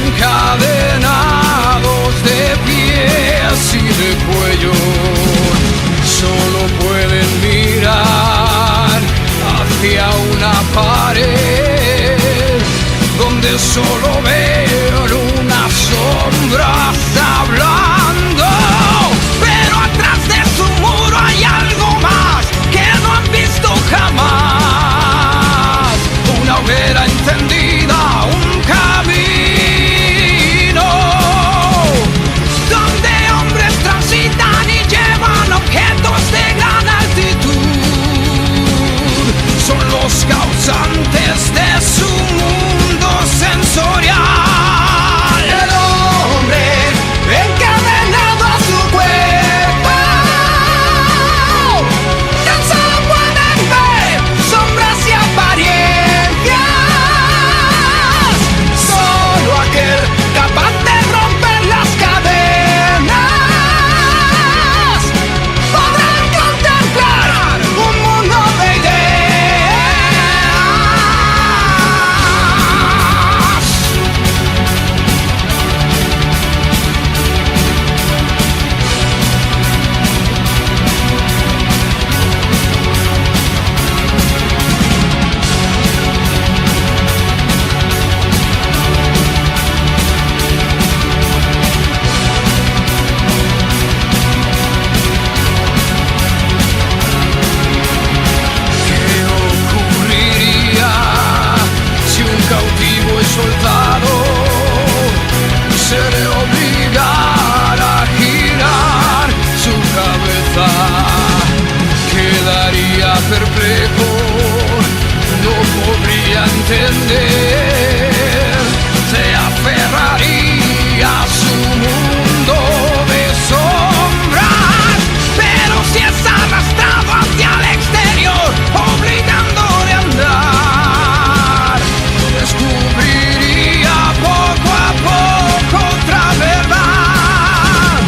encadenados de pies y de cuello, solo pueden mirar hacia una pared donde solo ven unas sombras hablando, pero atrás de su muro hay algo más que no han visto jamás, una hoguera encendida, un camino donde hombres transitan y llevan objetos de gran altitud, son los causantes de su mundo sensorial. El hombre encadenado a su cuerpo, tan solo pueden ver sombras y apariencias. Solo aquel capaz de romper las cadenas podrán contemplar un mundo de ideas. ¿Qué ocurriría si un cautivo es soltado? Se le obligara a girar su cabeza, quedaría perplejo, no podría entender, se aferraría a su mundo de sombras, pero si es arrastrado hacia el exterior, obligándole a andar, descubriría poco a poco otra verdad.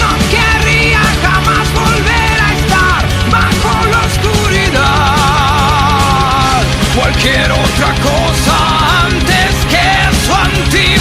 No querría jamás volver a estar bajo la oscuridad, cualquier otra cosa antes que su antiguo